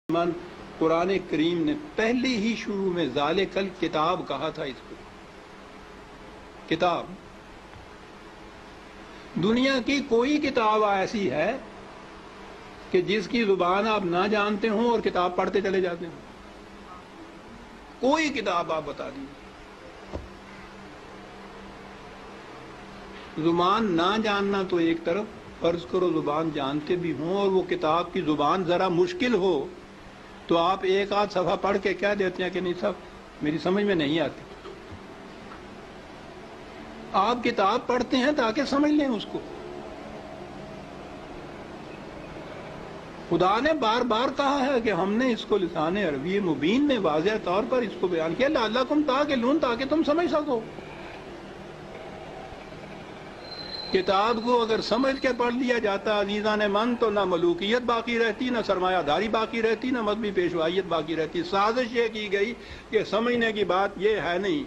من قرآن کریم نے پہلے ہی شروع میں ذالکل کتاب کہا تھا. اس کو کتاب، دنیا کی کوئی کتاب ایسی ہے کہ جس کی زبان آپ نہ جانتے ہوں اور کتاب پڑھتے چلے جاتے ہوں؟ کوئی کتاب آپ بتا دیجیے. زبان نہ جاننا تو ایک طرف، فرض کرو زبان جانتے بھی ہوں اور وہ کتاب کی زبان ذرا مشکل ہو تو آپ ایک آدھ صفحہ پڑھ کے کہہ دیتے ہیں کہ نہیں صاحب میری سمجھ میں نہیں آتی. آپ کتاب پڑھتے ہیں تاکہ سمجھ لیں اس کو. خدا نے بار بار کہا ہے کہ ہم نے اس کو لسان عربی مبین میں واضح طور پر اس کو بیان کیا، لعلکم تعقلون، تاکہ تم سمجھ سکو. کتاب کو اگر سمجھ کے پڑھ لیا جاتا عزیزان من تو نہ ملوکیت باقی رہتی، نہ سرمایہ داری باقی رہتی، نہ مذہبی پیشوائیت باقی رہتی. سازش یہ کی گئی کہ سمجھنے کی بات یہ ہے نہیں،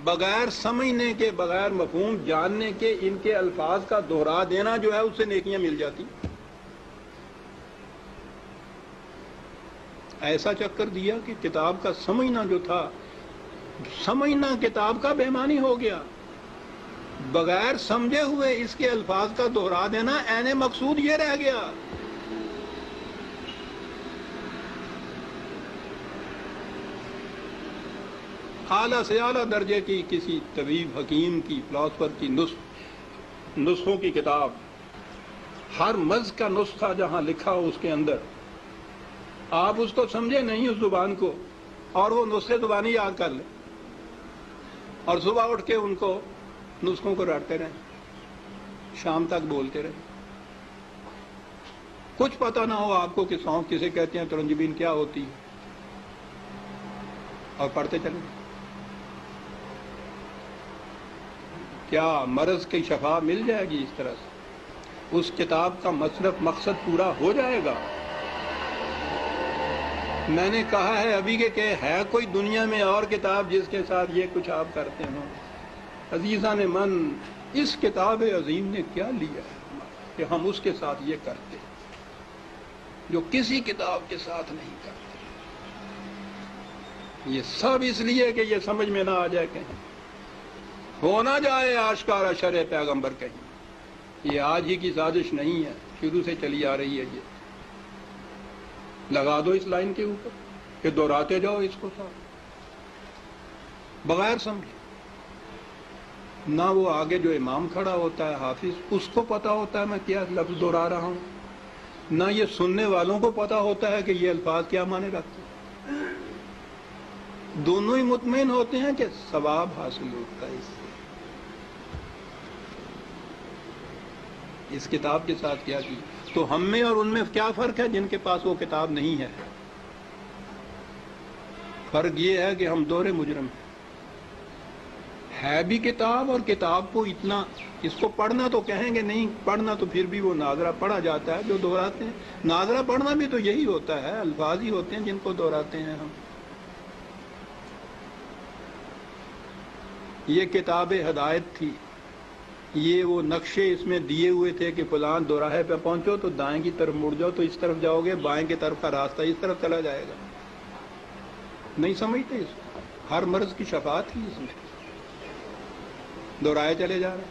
بغیر سمجھنے کے، بغیر مفہوم جاننے کے ان کے الفاظ کا دہرا دینا جو ہے اس سے نیکیاں مل جاتی. ایسا چکر دیا کہ کتاب کا سمجھنا جو تھا، سمجھنا کتاب کا بےمانی ہو گیا. بغیر سمجھے ہوئے اس کے الفاظ کا دہرا دینا عین مقصود یہ رہ گیا. اعلیٰ سے اعلیٰ درجے کی کسی طبیب، حکیم کی، فلاسفر کی نسخوں کی کتاب، ہر مرض کا نسخہ جہاں لکھا ہو اس کے اندر، آپ اس کو سمجھے نہیں اس زبان کو اور وہ نسخے زبانی یاد کر لیں اور صبح اٹھ کے ان کو نسخوں کو رٹتے رہیں، شام تک بولتے رہیں. کچھ پتہ نہ ہو آپ کو کہ سونف کسے کہتے ہیں، ترنجبین کیا ہوتی ہے، اور پڑھتے چلیں. کیا مرض کی شفا مل جائے گی اس طرح سے؟ اس کتاب کا مقصد پورا ہو جائے گا؟ میں نے کہا ہے ابھی کہ ہے کوئی دنیا میں اور کتاب جس کے ساتھ یہ کچھ آپ کرتے ہوں؟ عزیزان من، اس کتاب عظیم نے کیا لیا ہے کہ ہم اس کے ساتھ یہ کرتے جو کسی کتاب کے ساتھ نہیں کرتے؟ یہ سب اس لیے کہ یہ سمجھ میں نہ آ جائے کہیں، ہو نہ جائے آشکارا شرع پیغمبر کہیں. یہ آج ہی کی سازش نہیں ہے، شروع سے چلی آ رہی ہے. یہ لگا دو اس لائن کے اوپر کہ دہراتے جاؤ اس کو ساتھ، بغیر سمجھے. نہ وہ آگے جو امام کھڑا ہوتا ہے حافظ، اس کو پتا ہوتا ہے میں کیا لفظ دہرا رہا ہوں، نہ یہ سننے والوں کو پتا ہوتا ہے کہ یہ الفاظ کیا معنی رکھتے ہیں. دونوں ہی مطمئن ہوتے ہیں کہ ثواب حاصل ہوتا ہے. اس کتاب کے ساتھ کیا کی تو ہم میں اور ان میں کیا فرق ہے جن کے پاس وہ کتاب نہیں ہے؟ فرق یہ ہے کہ ہم دور مجرم ہیں. ہے بھی کتاب، اور کتاب کو اتنا، اس کو پڑھنا تو کہیں گے نہیں، پڑھنا تو پھر بھی وہ ناظرہ پڑھا جاتا ہے جو دہراتے ہیں. ناظرہ پڑھنا بھی تو یہی ہوتا ہے، الفاظ ہی ہوتے ہیں جن کو دہراتے ہیں ہم. یہ کتاب ہدایت تھی، یہ وہ نقشے اس میں دیے ہوئے تھے کہ فلاں دوراہے پہ پہنچو تو دائیں کی طرف مڑ جاؤ تو اس طرف جاؤ گے، بائیں کی طرف کا راستہ اس طرف چلا جائے گا. نہیں سمجھتے اس کو. ہر مرض کی شفا تھی اس میں، دہرائے چلے جا رہے.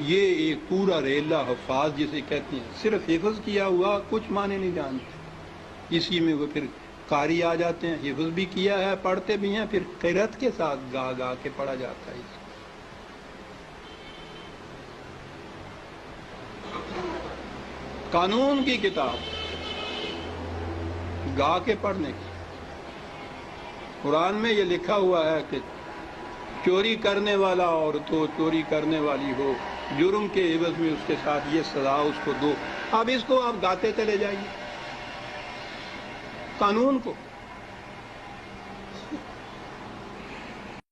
یہ ایک پورا ریلا حفاظ جسے کہتے ہیں، صرف حفظ کیا ہوا، کچھ معنی نہیں جانتے. اسی میں وہ پھر قاری آ جاتے ہیں، حفظ بھی کیا ہے، پڑھتے بھی ہیں، پھر قرأت کے ساتھ گا گا کے پڑھا جاتا ہے. قانون کی کتاب گا کے پڑھنے کی. قرآن میں یہ لکھا ہوا ہے کہ چوری کرنے والا عورت ہو، چوری کرنے والی ہو، جرم کے عوض میں اس کے ساتھ یہ سزا اس کو دو. اب اس کو آپ گاتے چلے جائیے قانون کو.